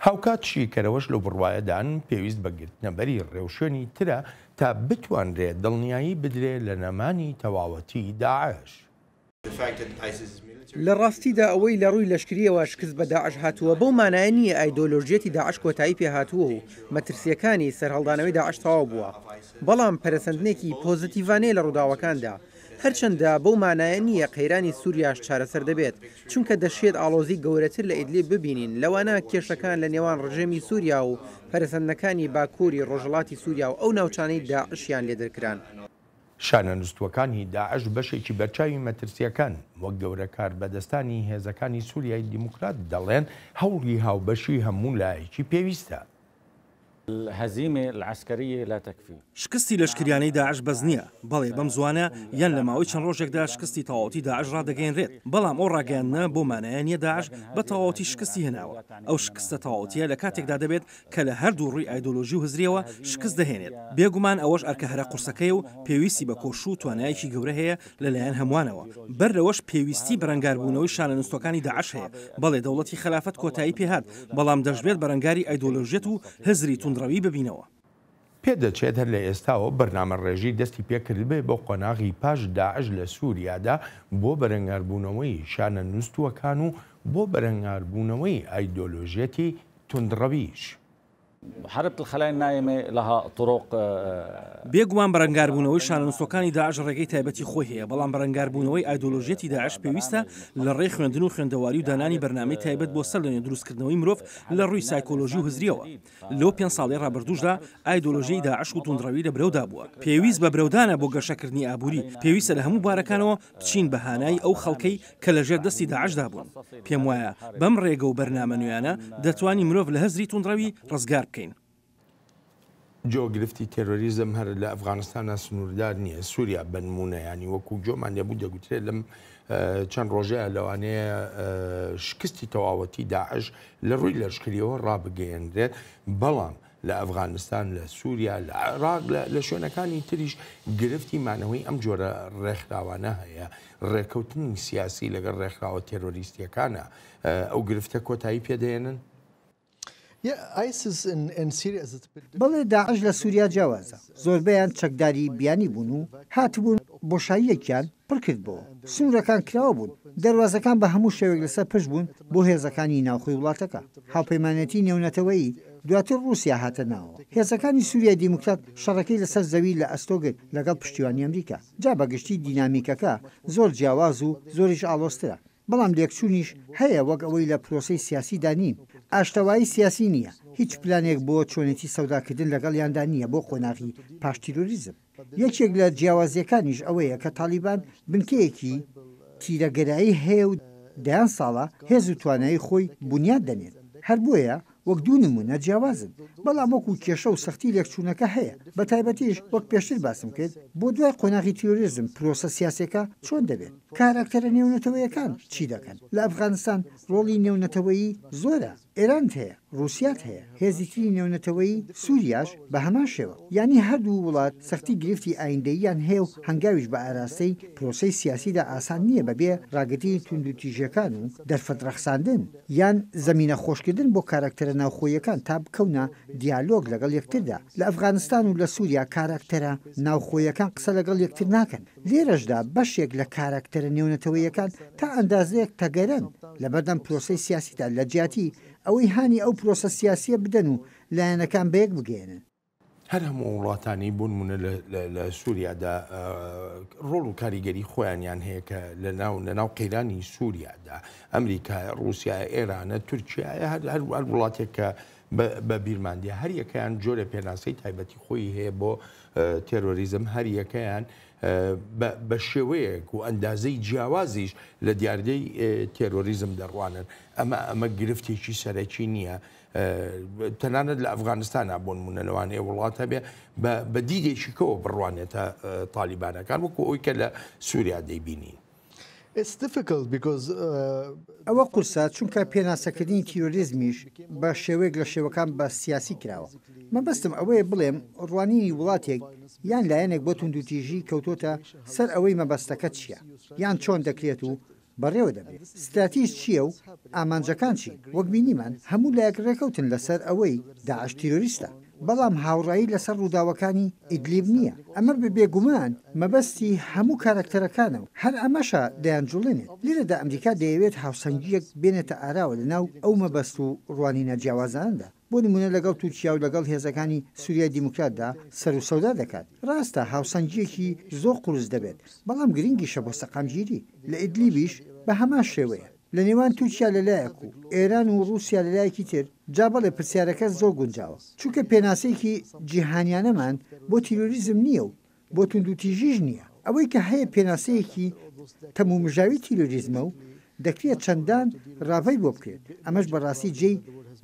هاوکات شیکەرەوەش لە بڕواایەدان پێویست بەگرتنەبەری ڕێوشێنی ترە تا بتوانرێت دڵنیایی بدرێت لە نەمانی تەواوەتی داعش. لە ڕاستیدا ئەوەی لە ڕووی لەشکریەوە شکست بە داعش هاتووە بەو مانایە نیە ئایدۆلۆژیەتی داعش کۆتایی پێهاتووە و مەترسیەکانی سەرهەڵدانەوەی داعش تەواو بووە بەڵام پەرسەندنێکی پۆزتیڤانەیە لە ڕووداوەکاندا هەرچەندە بەو مانایە نییە قەیرانی سووریاش چارەسەر دەبێت چونکە دەشێت ئاڵۆزی گەورەتر لە ئیدلیب ببینین لەوانە کێشەکان لە نێوان ڕژێمی سووریا و پەرسەندەکانی باکووری ڕۆژهڵاتی سووریا و ئەو ناوچانەی داعشیان لێدەرکران. شانە نووسوەکانی داعش بەشێکی بەرچاوی مەترسیەکان وەک گەورە کار بەدەستانی هێزەکانی سووریای دیموکرات دەڵێن هەوڵی هاوبەشی هەموو لایەکی پێویستە. الهزيمة العسكرية لا تكفي. شکستی لەشکریانەی داعش بەس نییە بەڵێ بەم زوانە یان لە ماوەی چەند ڕۆژێکدا شکستی تەواوەتی داعش ڕادەگەیەنرێت بەڵام ئەو ڕاگەیاندنە بۆ مانایە نیە داعش بە تەواوەتی شکستی هێناوە ئەو شکستە تەواوەتیە لە کاتێکدا دەبێت کە لە هەردوو ڕووی ئایدۆلۆژی و هزریەوە شکست دەهێنێت بێگومان ئەوەش ئەرکە هەرە قورسەکەی و پێویستی بە کۆش و توانایەکی گەورە هەیە لەلایەن هەمووانەوە بەرەوەش پێویستی بەرەنگاربوونەوەی شانەنووسەکانی داعش هەیە بەڵێ دەوڵەتی خلافەت کۆتایی پێهات بەڵام دەشبێت بەرەنگاری ئایدۆلۆژیەت و هزری توندڕەوی ببینەوە. پێدەچێت هەر لە ئێستاوە بەرنامە ڕێژی دەستی پێکرد بێ بۆ قۆناغی پاش داعش لە سووریادا بۆ بەرەنگاربوونەوەی شانە نووسوەکان و بۆ بەرەنگاربوونەوەی ئایدۆلۆژیەتی توندڕەویش. حرب الخلايا النايمة لها طرق بێگومان بەرەنگاربوونەوەی شانەنووسەکانی داعش ڕێگەی تایبەتی خۆی هەیە بەڵام بەرەنگاربوونەوەی ئایدۆلۆژیەتی داعش پێویستە لە ڕێی خوێندن و خوێندەواری و دانانی بەرنامەی تایبەت بۆ سەر لەنێ دروستکردنەوەی مرۆڤ لە ڕووی سایکۆلۆژی و هزریەوە لەو 5 ساڵی ڕابردووشدا ئایدۆلۆژیی داعش و توندڕەوی لە برەودا بووە پێویست بە برەودانە بۆ گەشەکردنی ئابووری پێویستە لە هەموو بارەکانەوە بچین بەهانای ئەو خەڵکەی کە لەژێر دەستی داعشدا بوون پێم وایە بەم ڕێگە و بەرنامە نوێیانە دەتوانی مرۆڤ لە هەزری توندڕەوی ڕزگار بکەین. جۆگرفتی تێرۆریزم هەر لە ئەفغانستانە سنووردار نییە سووریا بنمونە ینی وەکو جۆمان لێبوو دەگوترێت لەم چەند ڕۆژەیە لەوانەیە شکستی تەواوەتی داعش لە ڕووی لەشکریەوە ڕابگەیەنرێت بەڵام لە ئەفغانستان لە سووریا لە عێراق لە شوێنەکانی تریش گرفتی مانەوەی ئەم جۆرە ڕێکخراوانە هەیە ڕێکەوتنی سیاسی لەگەڵ ڕێکخراوە تێرۆریستیەکانە ئەو گرفتە کۆتایی پێدەێنن. بەڵێ داعش لە سووریا جیاوازە زۆربیان چەکداری بیانی بوون و هاتبوون بۆشاییەکیان پڕکردبەوە سنوورەکان کراوە بوون دەواازەکان بە هەموو شێوێک لەسەر پشت بوون بۆ هێزەکانی ناوخۆی وڵاتەکە هاوپەیمانەتی نێونەتەوەی دواتر رووسیا هاتە ناوە هێزەکانی سووریای دیموکرات شەڕەکەی لەسەر زەوی لە ئەستۆگرت لەگەڵ پشتیوانی ئەمریکا جا بەگشتی دینامیکەکە زۆر جیاواز و زۆریش ئاڵۆسترە بەڵام لێکچوونیش هەیە وەک ئەوەی لە پرۆسی سیاسیدا نین ئاشتەوایی سیاسی نییە هیچ پلانێک بۆ چۆنێتی سەوداکردن لەگەڵ یاندا نییە بۆ قۆناغی پاشتیرۆریزم یەکێک لە جیاوازیەکانیش ئەوەیە کە تالیبان بنکەیەکی تیرەگەرایی هەیە و دایان ساڵە هێز و توانایی خۆی بنیاد دەنێت هەر بۆیە وەک دوو نمونە جیاوازن بەڵام وەکو کێشە و سەختی لێکچوونەکە هەیە بە تایبەتیش وەک پێشتر باسم کرد بۆ دوای قۆناغی تیرۆریزم پرۆسە سیاسەکە چۆن دەبێت کاراکتەرە نێونەتەوەیەکان چی دەکەن لە ئەفغانستان ڕۆڵی نێونەتەوەیی زۆرە ئێران هەیە رووسیات هەیە هێزیتری نێونەتەوەیی سووریاش بە هەمان شێوە ینی هەردوو وڵات سەختی گرفتی ئایندەییان هەیە و هەنگاویش بە ئاراستەی پرۆسەی سیاسیدا ئاسان نییە بەبێ ڕاگرتی توندوتیژەکان و دەرفەت ڕەخساندن یان زەمینە خۆشکردن بۆ کاراکتەرە ناوخۆیەکان تا بکەونە دیالۆگ لەگەڵ یەکتردا لە ئەفغانستان و لە سووریا کاراکتەرە ناوخۆیەکان قسە لەگەڵ یەکتر ناکەن لێرەشدا بەشێک لە کاراکتەرە نێونەتەوەیەکان تا ئەندازەیەک تەگەرن لە بەردەم پرۆسەی سیاسیدا لە جیاتی ئەوەی هانی ئەو پرۆسە سیاسیە بدەن و لایەنەکان بەیەک بگەێنن هەر هەموو وڵاتانی بوونمونە لە سووریادا ڕۆڵ و کاریگەری خۆیانیان هەیە کە لە ناو قەیرانی سووریادا ئەمریکا رووسیا ئێرانە تورکیا هەر وڵاتێک کە بە بیرماندیە هەر یەکەیان جۆرە پێناسەی تایبەتی خۆی هەیە بۆ تێرۆریزم هەر یەکەیان بە شێوەیەک و ئەندازەی جیاوازیش لە دیاردەی تێرۆریزم دەڕوانن ئەمە گرفتێکی سەرەکی نییە تەنانەت لە ئەفغانستانە بۆ نمونە لەوانەیە وڵاتە بێ بە دیدێکی کەوە بڕوانێتە تالیبانەکان وەکو ئەوی کە لە سووریا دەیبینین. ئەوە قورسە چونکە پێناسەکردنی تیرۆریزمیش بە شێوەیەک لە شێوەکان بە سیاسی کراوە. مەبەستم ئەوەیە بڵێم ڕوانینی وڵاتێک یان لایەنێک بۆ توندوتیژی کەوتۆتە سەر ئەوەی مەبەستەکە چییە یان چۆن دەکرێت و بەڕێوە دەبێت استراتیژ چییە و ئامانجەکان چی وەک بینیمان هەموو لایەک ڕێکەوتن لەسەر ئەوەی داعش تیرۆریستە بەڵام هاوڕایی لەسەر ڕووداوەکانی ئیدلیب نییە ئەمە بێگومان مەبەستی هەموو کارکتەرەکانەوە هەر ئەمەشە دەیانجوڵێنێت لێرەدا ئەمریکا دەیەوێت هاوسەنگیەک بێنێتە ئاراوە لەناو ئەو مەبەست و ڕوانینە جیاوازاندا بۆ نمونە لەگەڵ تورکیا و لەگەڵ هێزەکانی سووریای دیموکراتدا سەر و سەودا دەکات ڕاستە هاوسەنگیەکی زۆر قورس دەبێت بەڵام گرنگیشە بۆ سەقامگیری لە ئیدلیبیش بە هەمان شێوەیە لە نێوان تورکیا لەلایەک و ئێران و رووسیا لەلایەکی تر جا بەڵێ پرسیارەکە زۆر گونجاوە چونکە پێناسەیەکی جیهانیانەمان بۆ تیرۆریزم نییە و بۆ توندوتیژیش نییە ئەوەی کە هەیە پێناسەیەکی تەمومژاوی تیرۆریزمە و دەکرێت چەندان ڕاوی بۆ بکرێت ئەمەش بەڕاستی جێی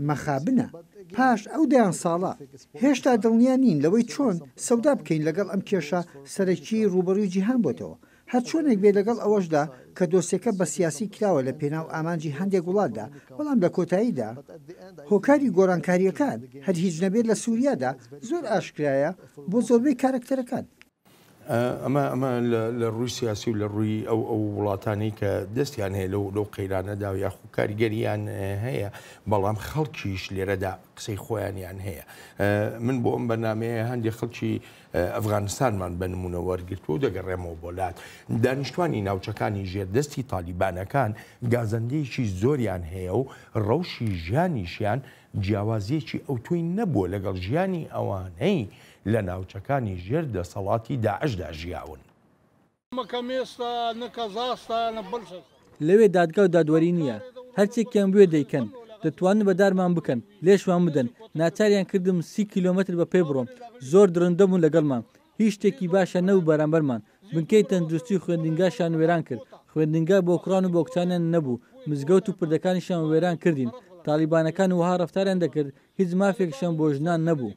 مەخابنە پاش ئەو دەیان ساڵە هێشتا دڵنیا نین لەوەی چۆن سەودا بکەین لەگەڵ ئەم کێشە سەرەکی ڕوبەروی جیهان بۆتەوە هەر چۆنێک بێ لەگەڵ ئەوەشدا کە دۆسیەکە بە سیاسی کراوە لە پێناو ئامانجی هەندێک وڵاتدا بەڵام لە کۆتاییدا هۆکاری گۆڕانکاریەکان هەر هیچ نەبێت لە سووریادا زۆر ئاشکرایە بۆ زۆربەی کارکتەرەکان ئەمە لە ڕووی سیاسی و لە ڕووی ئەو وڵاتانی کە دەستیان هەیە لەو قەیرانەدا و یاخو کاریگەریان هەیە بەڵام خەڵکیش لێرەدا قسەی خۆیانیان هەیە من بۆ ئەم بەنامەیە هەندێک خەڵکی ئەفغانستانمان بە نمونە وەرگرتووە و دەگەڕێمەوە بۆلات دانیشتوانی ناوچەکانی ژێردەستی تالیبانەکان گازەندەیەکی زۆریان هەیە و ڕەوشی ژیانیشیان جیاوازیەکی ئەوتوی نەبووە لەگەڵ ژیانی ئەوانەی لە ناوچەکانی ژێر دەسەڵاتی داعشدا ژیاون. لەوێ دادگا و دادوەری نییە هەرچێکیان بوێ دەیکەن دەتوانن بەدارمان بکەن لێشمان بدەن ناچاریان کردم 30 کیلۆمەتر بە پێ بڕۆم زۆر درڕندەبوون لەگەڵمان هیچ شتێکی باشە نەبوو بەرامبەرمان بنکەی تەندروستی خوێندنگاشان وێران کرد خوێندنگا بۆ کوڕان و بۆ کچانیان نەبوو مزگەوت و پردەکانیشان وێران کردین تالیبانەکان وها ڕەفتاریان دەکرد هیچ مافێکشان بۆ ژنان نەبوو.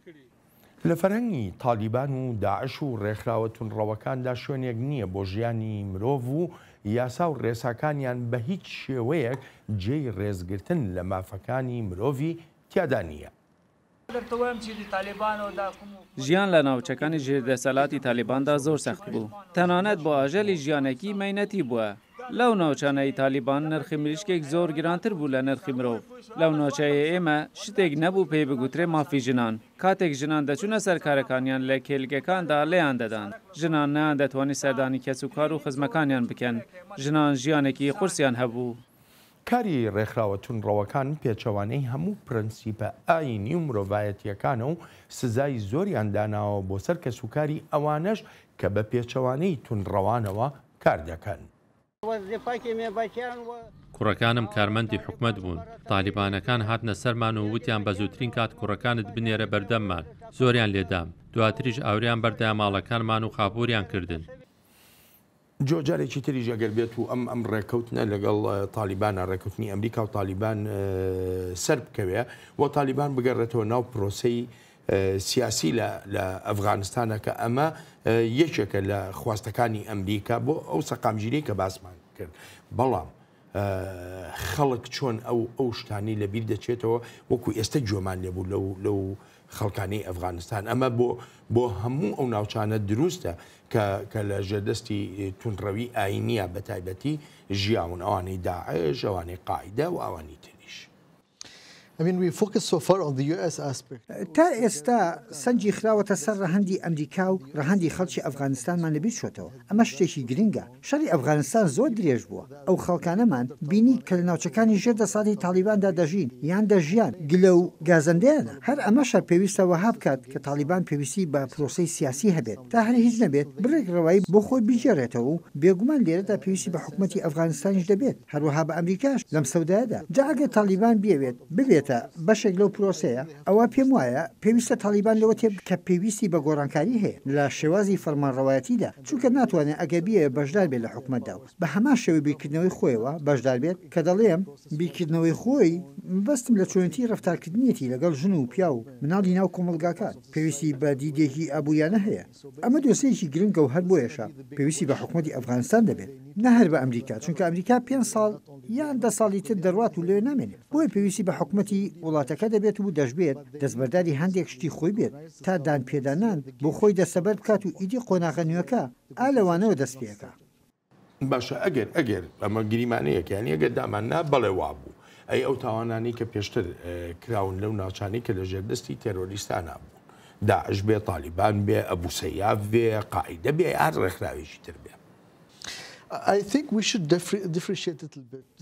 لە فەرهەنگی تالیبان و داعش و ڕێکخراوە تونڕەوەکاندا شوێنێک نییە بۆ ژیانی مرۆڤ و یاسا و ڕێساکانیان بە هیچ شێوەیەک جێی ڕێزگرتن لە مافەکانی مرۆڤی تیادا نییە. ژیان لە ناوچەکانی ژێردەسەڵاتی تالیباندا زۆر سەخت بوو تەنانەت بۆ ئاژەلی ژیانێکی مەینەتی بووە لەو ناوچانەی تالیبان نرخی مریشکێک زۆر گرانتر بوو لە نرخی مرۆڤ لەو ناوچەیە ئێمە شتێک نەبوو پێی بگوترێ مافی ژنان کاتێک ژنان دەچوونە سەرکارەکانیان لە کێلگەکاندا لێیان دەدان ژنان نیان دەتوانانی سەردانی کەسوکار و خزمەکانیان بکەن ژنان ژیانێکی قورسیان هەبوو. کاری ڕێکخراوە تونڕەوەکان پێچەوانەی هەموو پرەنسیپە ئاینی و مرۆڤایەتیەکانە و سزای زۆریان داناوە بۆ سەر کەسوکاری ئەوانەش کە بە پێچەوانەی تونڕەوانەوە کار دەکەن. کوڕەکانم کارمەندی حکومەت بوون تالیبانەکان هاتنە سەرمان و وتیان بە زووترین کات کوڕەکانت بنێرە بەردەممان زۆریان لێدام دواتریش ئاوریان بەردای ماڵەکانمان و خاپوریان کردن. جۆجارێکی تریژ ئەگەر بێت و ئەم ڕێکەوتنە لەگەڵ تالیبانە ڕێکەوتنی ئەمریکا و تالیبان سەر بکەوێ بۆ تالیبان بگەڕێتەوە ناو پرۆسەی سیاسی لە ئەفغانستانە کە ئەمە یەکێکە لە خواستەکانی ئەمریکا بۆ ئەو سەقامگیری کە باسمان کرد بەڵام خەڵک چۆن ئەو شتانی لەبیر دەچێتەوە وەکو ئێستا گوێمان لێبوو لەو خەڵکانی ئەفغانستان ئەمە بۆ هەموو ئەو ناوچانە دروستە کە لە ژێردەستی تونڕەوی ئاینیە بە تایبەتی ژیاون ئەوانەی داعش ئەوانەی قاعیدە و ئەوانی تریش. تا ئێستا سەنجی خراوەتە سەر ڕەهەندی ئەمریکا و ڕەهەندی خەڵکی ئەفغانستانمان لەبیر چۆتەوە ئەمە شتێکی گرنگە شەڕی ئەفغانستان زۆر درێژ بووە ئەو خەڵکانەمان بینی کە لە ناوچەکانی ژێردەسەڵاتی تالیباندا دەژین یان دەژیان گلە و گازەندەیانە هەر ئەمەشە پێویستە وەها بکات کە تالیبان پێویستی بە پرۆسەی سیاسی هەبێت تا هەر هیچ نەبێت بڕێک ڕەوایی بۆ خۆی بیژێڕێتەوە و بێگومان لێرەدا پێویستی بە حکوومەتی ئەفغانستانیش دەبێت هەروەها بە ئەمریکاش لەم سەودایەدا جا ئەگەر تالیبان بێت ببێتە بەشێک لەو پرۆسەیە ئەوە پێم وایە پێویستە تالیبان لەوە تێ کە پێویستی بە گۆڕانکاری هەیە لە شێوازی فەرمانڕەوایەتیدا چونکە ناتوانێت ئەگەبیە بەشدار بێت لە حکومەتدا و بە هەمان شێوە بیرکردنەوەی خۆیەوە بەشدار بێت کە دەڵێم بیرکردنەوەی خۆی بەستم لە چۆنتی ڕفتارکردنیەتی لەگەڵ ژن و پیا و مناڵی ناو کۆمەلگاکان پێویستی بە دیدێکی ئابوویانە هەیە ئەمە دۆسەیەکی گرنگە و هەر بۆیەشە پێویستی بە حکومەتی ئەفغانستان دەبێت نە هەر بە ئەمریکا چونکە ئەمریکا 5 ساڵ یان 10 ساڵی تر دەڕات و لێ نامێنێت بۆی پێویستی بە حکومەتی وڵاتەکە دەبێت و دەشبێت دەستبەرداری هەندێک شتی خۆی بێت تا دانپێدانان بۆ خۆی دەسەبەر بکات و ئیدی قۆناغەنیوەکە ئالەوانەوە دەست پێەکە باشە ئەگەر ئەمە گریمانەیەکیان ئەگەر داماننا بەڵێ وابوو ئەی ئەو تاوانانی کە پێشتر کراون لەو ناوچانی کە لە ژێردەستی تێرۆریستانە بوو داعش بێ تالیبان بێ ئەبوو سەیاف بێ قاعیدە بێ هەر ڕێکخراوێکی تر بێ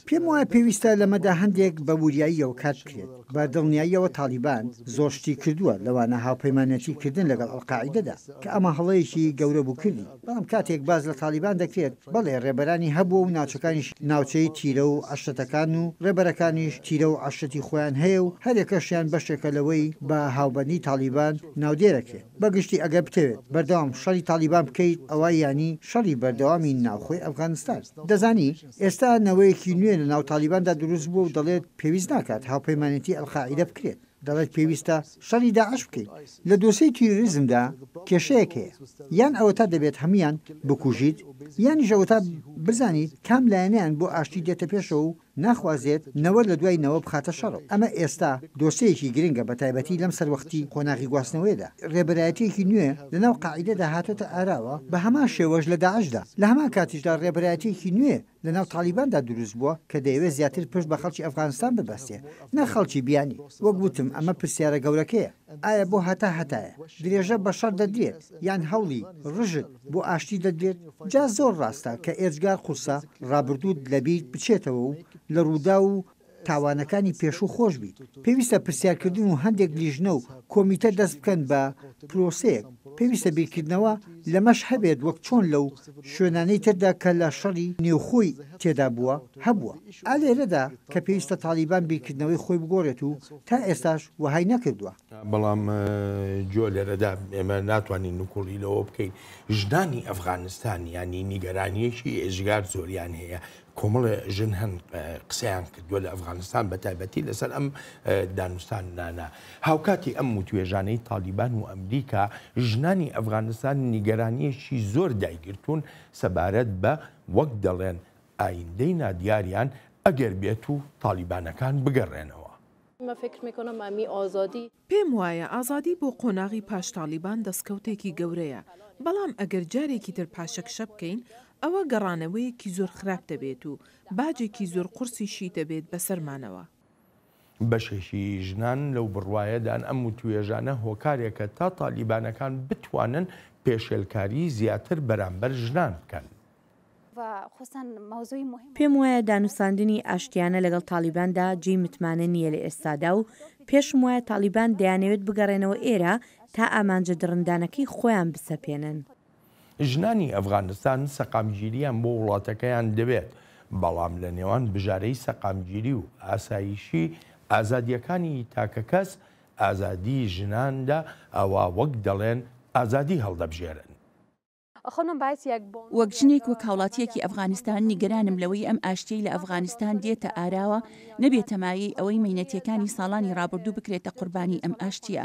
پێم وایە پێویستە لەمەدا هەندێک بە وریاییەوە کات بکرێت بە دڵنیاییەوە تالیبان زۆر شتی کردووە لەوانە هاوپەیمانەتی کردن لەگەڵ ئەڵقاعیدەدا کە ئەمە هەڵەیەکی گەورە بوو کردی بەڵام کاتێک باز لە تالیبان دەکرێت بەڵێ ڕێبەرانی هەبوو و ناوچەکانیش ناوچەی تیرە و عەشەتەکان و ڕێبەرەکانیش تیرە و عەشەتی خۆیان هەیە و هەرێکەشیان بەشێکە لەوەی بە هاوبەندی تالیبان ناودێرەکرێت بەگشتی ئەگەر بتەوێت بەردەوام شەڕی تالیبان بکەیت ئەوە ینی شەڕی بەردەوامی ناوخۆی ئەفغانستان دەزانی ئێستا نەوەیەکی نوێ لە ناو تالیباندا دروست بوو و دەڵێت پێویست ناکات هاوپەیمانەتی ئەلقاعیدە بکرێت دەڵێت پێویستە شەڕی داعش بکەیت لە دۆسەی تیرۆریزمدا کێشەیەک هەیە یان ئەوە تا دەبێت هەمویان بکوژیت یانی ژەوە تا بزانیت کام لایەنیان بۆ ئاشتی دێتە پێشەوە و ناخوازێت نەوە لە دوای نەوە بخاتە شەڕ ئەمە ئێستا دۆسەیەکی گرنگە بە تایبەتی لەم سەروەختی قۆناغی گواستنەوەیدا ڕێبەرایەتێکی نوێ لەناو قاعیدەدا هاتۆتە ئاراوە بە هەمان شێوەش لە داعشدا لە هەمان کاتیشدا ڕێبەرایەتێکی نوێ لەناو تالیباندا دروست بووە کە دەیەوێت زیاتر پشت بە خەڵکی ئەفغانستان ببەستێ نە خەڵکی بیانی وەک گوتم ئەمە پرسیارە گەورەکەیە ئایا بۆ هەتایە درێژە بە شەڕ دەدرێت یان هەوڵی ڕژت بۆ ئاشتی دەدرێت جا زۆر ڕاستە کە ئێجگار قورسە ڕابردوود لەبیر بچێتەوە و لە ڕوودا و تاوانەکانی پێشوو خۆش بیت پێویستە پرسیارکردن و هەندێک لیژنە و کۆمیتە دەست بکەن بە پرۆسەیەک پێویستە بیرکردنەوە لەمەش هەبێت وەک چۆن لەو شوێنانەی تردا کە لە شەڕی نێوخۆی تێدا بووە هەبووە ئالێرەدا کە پێویستە تالیبان بیرکردنەوەی خۆی بگۆڕێت و تا ئێستاش وهای نەکردووە بەڵام جۆ لێرەدا ئێمە ناتوانین نوکوڵی لەوە بکەین ژنانی ئەفغانستان ینی نیگەرانیەکی ئێژگار زۆریان هەیە کۆمەڵە ژن هەن قسەیان کردووە لە ئەفغانستان بە تایبەتی لەسەر ئەم دانوستانانە هاوکاتی ئەم وتوێژانەی تالیبان و ئەمریکا ژنانی ئەفغانستان نیگەرانیەکی زۆر دایگرتوون سەبارەت بە وەک دەڵێن ئایندەی نادیاریان ئەگەر بێت و تالیبانەکان بگەڕێنەوە پێم وایە ئازادی بۆ قۆناغی پاش تالیبان دەستکەوتێکی گەورەیە بەڵام ئەگەر جارێکی تر پاشەکشە بکەین ئەوە گەڕانەوەیەکی زۆر خراپ دەبێت و باجێکی زۆر قورسیشی دەبێت بەسەرمانەوە بەشێکی ژنان لەو بڕواایەدان ئەم وتوێژانە هۆکارێکە تا تالیبانەکان بتوانن پێشێلکاری زیاتر بەرامبەر ژنان بکەن پێم وایە دانووساندنی ئاشتیانە لەگەڵ تالیباندا جێی متمانە نییە لە ئێستادا و پێشم وایە تالیبان دەیانەوێت بگەڕێنەوە ئێرە تا ئامانجە درڕندانەکەی خۆیان بسەپێنن ژنانی ئەفغانستان سەقامگیریان بۆ وڵاتەکەیان دەبێت بەڵام لە نێوان بژارەی سەقامگیری و ئاسایشی ئازادیەکانی تاکە کەس ئازادی ژناندا ئەوە وەک دەڵێن ئازادی هەڵدەبژێرن وەک ژنێک وەک هاوڵاتیەکی ئەفغانستان نیگەرانم لەوەی ئەم ئاشتیەی لە ئەفغانستان دێتە ئاراوە نەبێتەمایی ئەوەی مینەتیەکانی ساڵانی ڕابردوو بکرێتە قوربانی ئەم ئاشتیە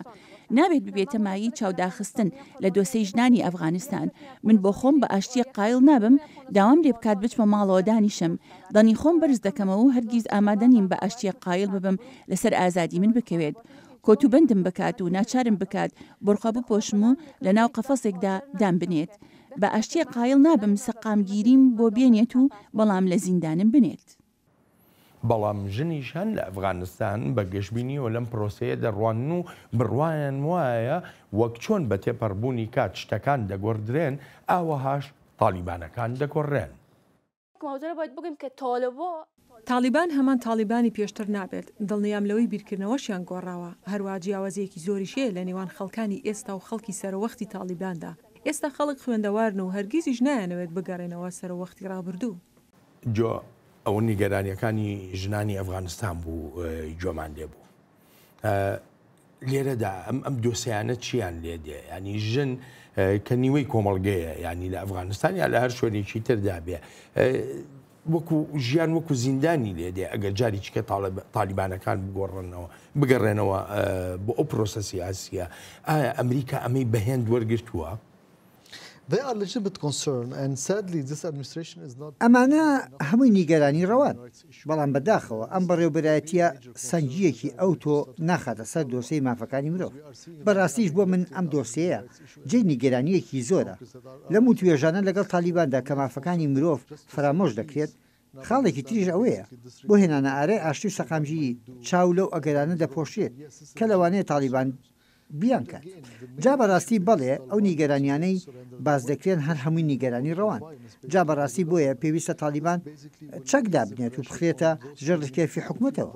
نابێت ببێتەمایی چاوداخستن لە دۆسەی ژنانی ئەفغانستان من بۆ خۆم بە ئاشتیە قایل نابم داوام لێ بکات بچمە ماڵەوە دانیشم دەنی خۆم بەرز دەکەمەوە و هەرگیز ئامادە نیم بە ئاشتیە قایل ببم لەسەر ئازادی من بکەوێت کۆتوبندم بکات و ناچارم بکات بڕخە بپۆشم و لە ناو قەفەسێکدا دام بنێت بە ئاشتیە قایل نابم سەقامگیریم بۆ بێنێت و بەڵام لە زیندانم بنێت بەڵام ژنیشان لە ئەفغانستان بە گەشتبینیەوە لەم پرۆسەیە دەڕوانن و بڕوایان وایە وەک چۆن بە تێپەڕبوونی کات شتەکان دەگۆڕدرێن ئاوەهاش تالیبانەکان دەگۆڕێن تالیبان هەمان تالیبانی پێشتر نابێت دڵنیام لەوەی بیرکردنەوەشیان گۆڕاوە هەروە جیاوازیەکی زۆریشەیە لە نێوان خەڵکانی ئێستا و خەڵکی سەرەوەختی تالیباندا ئێستا خەڵک خوێندەوارن و هەرگیزیش نایانەوێت بگەڕێنەوە سەرەوەختی ڕابردوو جۆ ئەوە نیگەرانیەکانی ژنانی ئەفغانستان بوو جۆمان لێ بوو لێرەدا ئەم دۆسیانە چیان لێ دێ ینی ژن کە نیوەی کۆمەڵگەیە ینی لە ئەفغانستان یا لە هەر شوێنێکی تردا بێ وەکو ژیان وەکو زیندانی لێ دێ ئەگەر جاری چکە تالیبانەکان بگەڕێنەوە بۆ ئەو پرۆسە سیاسیە ئایا ئەمریکا ئەمەی بەهێند وەرگرتووە؟ ئەمانە هەمووی نیگەرانی ڕەوان بەڵام بەداخەوە ئەم بەڕێوەبەرایەتیە سەنجیەکی ئەو تۆ ناخاتە سەر دۆسەی مافەکانی مرۆڤ بەڕاستیش بۆ من ئەم دۆسەیە جێی نیگەرانیەکی زۆرە لەم و توێژانە لەگەڵ تالیباندا کە مافەکانی مرۆڤ فرامۆش دەکرێت خاڵێکی تریژ ئەوەیە بۆ هێنانە ئارەی ئاشتی و سەقامژی چاو لەو ئەگەرانە دەپۆشێت کە لەوانەیە تالیبان بیان کات جا بەڕاستی بەڵێ ئەو نیگەرانیانەی باز دەکرێن هەر هەمووی نیگەرانی ڕەوان جا بەڕاستی بۆیە پێویستە تالیبان چەکدا بنێت و بخرێتە ژەڕکێفی حکوومەتەوە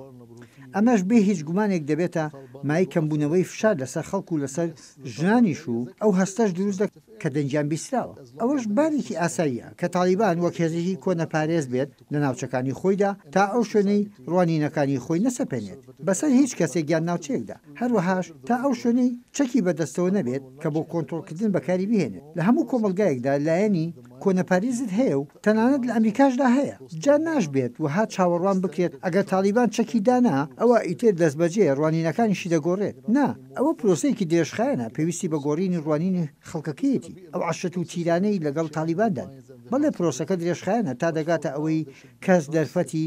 ئەمەش بێ هیچ گومانێک دەبێتە مای کەمبوونەوەی فشار لەسەر خەڵکو و لەسەر ژنانیش و ئەو هەستەش دروست کە دەنجیان بیستراوە ئەوەش بارێکی ئاساییە کە تالیبان وەک هێزێکی کۆنە پارێز بێت لە ناوچەکانی خۆیدا تا ئەو شوێنەی ڕوانینەکانی خۆی نەسەپێنێت بەسەر هیچ کەسێک یان ناوچەیەکدا هەروەهاش تا ئەو شوێنەی چەکی بەدەستەوە نەبێت کە بۆ کۆنتڕۆلکردن بەکاری بهێنێت لە هەموو کۆمەلگایەکدا لایەنی کۆنەپاریزت هەیە و تەنانەت لە ئەمریکاشدا هەیە جا ناشبێت و ها چاوەڕوان بکرێت ئەگەر تالیبان چەکی دانا ئەوە ئیتر دەست بەجێ ڕوانینەکانیشی دەگۆڕێت نا ئەوە پرۆسەیەکی درێژخایەنە پێویستی بە گۆڕینی ڕوانینی خەڵکەکەیەتی ئەو عشت و تیرانەی لەگەڵ تالیباندان بەڵێ پرۆسەکە درێژخایەنە تا دەگاتە ئەوەی کەس دەرفەتی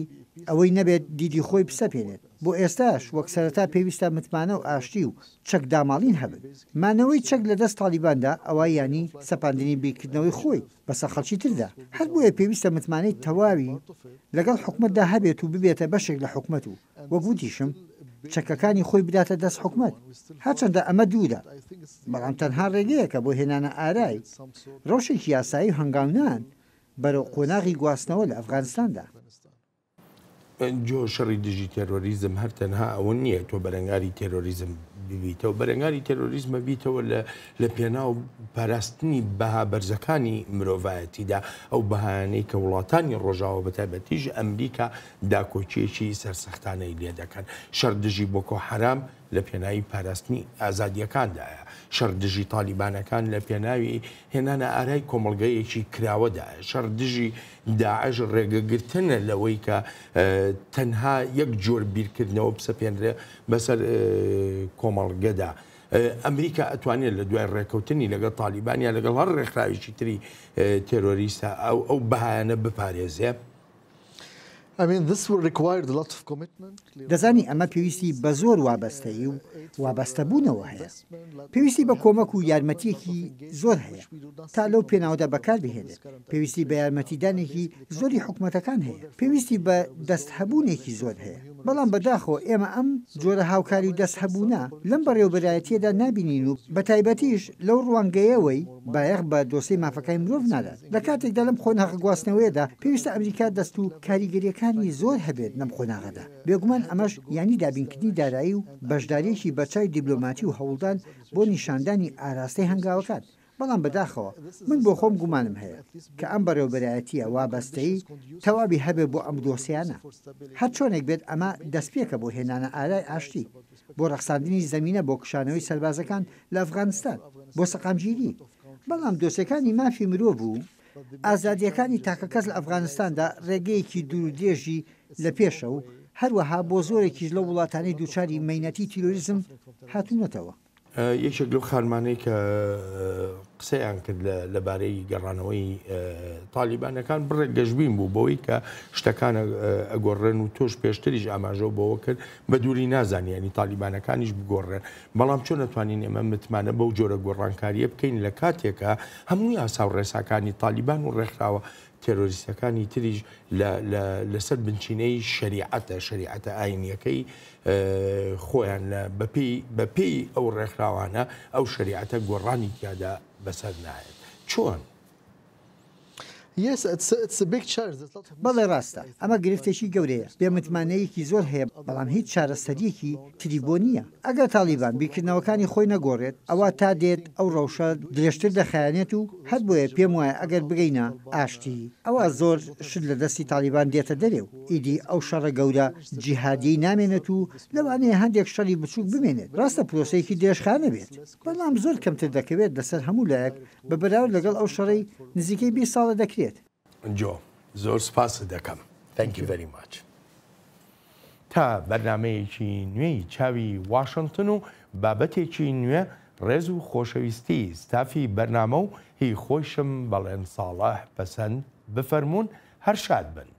ئەوەی نەبێت دیدی خۆی بسەپێنێت بۆ ئێستاش وەک سەرەتا پێویستە متمانە و ئاشتی و چەک داماڵین هەبن مانەوەی چەک لە دەست تالیباندا ئەوە ینی سەپاندنی بیرکردنەوەی خۆی بەسە خەڵکی تردا هەر بۆیە پێویستە متمانەی تەواوی لەگەڵ حکومتدا هەبێت و ببێتە بەشێک لە حکومەت و وەگوتیشم چەکەکانی خۆی بداتە دەست حکومت هەرچەندە ئەمە دوورە بەڵام تەنها ڕێگەیەکە بۆ هێنانە ئارای ڕەوشێکی یاسایی و هەنگاونان بەرەو قۆناغی گواستنەوە لە ئەفغانستاندا جۆ شەڕی دژی تێرۆریزم هەر تەنها ئەوە نییە تۆ بەرەنگاری تێرۆریزم ببیتەوە بەرەنگاری تێرۆریزمە بیتەوە لە پێناو پاراستنی بەها بەرزەکانی مرۆڤایەتیدا ئەو بەهانەی کە وڵاتانی ڕۆژاوە بەتایبەتیش ئەمریکا داکۆچیەکی سەرسەختانەی لێ دەکەن شەردژی بۆکۆ حرام لە پێناوی پاراستنی ئازادیەکاندایە شەردژی تالیبانەکان لە پێناوی هێنانە ئارای کۆمەڵگەیەکی کراوەدایە شەردژی داعش ڕێگەگرتنە لەوەی کە تەنها یەک جۆر بیرکردنەوە بسەپێنرێ بەسەر کۆمەڵگەدا ئەمریکا ئەتوانێت لە دوای ڕێکەوتنی لەگەڵ تالیبانیا لەگەڵ هەر ڕێکخراوێکی تری تێرۆریستە ئەو بەهایانە بپارێزێ دەزانی ئەمە پێویستی بە زۆر وابەستەی و وابەستەبوونەوە هەیە پێویستی بە کۆمەک و یارمەتیەکی زۆر هەیە تا لەو پێناودا بەکار بهێنێت پێویستی بە یارمەتیدانێکی زۆری حکوومەتەکان هەیە پێویستی بە دەست هەبوونێکی زۆر هەیە بەڵام بەداخەوە ئێمە ئەم جۆرە هاوکاری و دەست هەبوونا لەم بەڕێوەبەرایەتیەدا نابینین و بە تایبەتیش لەو ڕوانگەیەوەی بایەخ بە دۆسەی مافەکانی مرۆڤ نادات لە کاتێکدا لەم خۆناغە گواستنەوەیەدا پێویستە ئەمریکا دەست و کاریگەریەکانی زۆر هەبێت لەم خۆناغەدا بێگومان ئەمەش ینی دابینکردنی دارایی و بەشداریەکی بەچای دیبلۆماتی و هەوڵدان بۆ نیشاندانی ئاراستەی هەنگاوەکان بەڵام بەداخەوە من بۆ خۆم گومانم هەیە کە ئەم بەڕێوەبەرایەتیە وابەستەی تەواوی هەبێ بۆ ئەم دۆسیانە هەر چۆنێک بێت ئەمە دەستپێکە بۆ هێنانە ئارای ئاشتی بۆ ڕەخساندنی زەمینە بۆ کشانەوەی سەربازەکان لە ئەفغانستان بۆ سەقامگیری بەڵام دۆسیەکانی مافی مرۆڤ بوو ئازادیەکانی تاکە کەس لە ئەفغانستاندا ڕێگەیەکی دوور درێژی لە پێشە و هەروەها بۆ زۆرێکیش لە وڵاتانی دووچاری مەینەتی تیرۆریزم هاتوونەتەوە یەکێک لەو خانمانەی کە قسەیان کرد لەبارەی گەڕانەوەی تالیبانەکان بڕێک گەشتبین بوو بەوەی کە شتەکانە ئەگۆڕێن و تۆش پێشتریش ئاماژە بەوە کرد بە دووری نازانیانی تالیبانەکانیش بگۆڕێن بەڵام چۆن نەتوانین ئێمە متمانە بەو جۆرە گۆڕانکاریە بکەین لە کاتێکە هەمووی ئاسا و ڕێساکانی تالیبان و ڕێکخراوە تێرۆریستەکانی تریش لەسەر بنچینەی شریعەتە ئاینیەکەی خۆیان بەپێی ئەو ڕێکخراوانە ئەو شریعەتە گۆڕانی تیادا بەسەر نایێت چۆن؟ بەڵێ ڕاستە ئەمە گرفتێکی گەورەیە بێمتمانەیەکی زۆر هەیە بەڵام هیچ چارەسەریەکی تری بۆ نییە ئەگەر تالیبان بیرکردنەوەکانی خۆی نەگۆڕێت ئەوە تا دێت ئەو ڕەوشە درێژتر دەخایەنێت و هەر بۆیە پێم وایە ئەگەر بگەینە ئاشتی ئەوە زۆر شت لە دەستی تالیبان دێتە دەرێ و ئیدی ئەو شەڕە گەورە جیهادی نامێنێت و لەوانەیە هەندێک شەڕی بچووک بمێنێت ڕاستە پرۆسەیەکی درێژخانە بێت بەڵام زۆر کەمتر دەکەوێت لەسەر هەموو لایەک بە بەراورد لەگەڵ ئەو شەڕی نزیکەی 20 ساڵە دەکرێت جۆ زۆر سپاس دەکەم Thank you very much تا بەرنمەیەکی نوێی چاوی واشنگتن و بابەتێکی نوێ ڕێز و خۆشەویستی ستافی بەرنامە و هی خۆشم بەڵێن ساڵح پەسەند بفەرمونون هەر شاد بن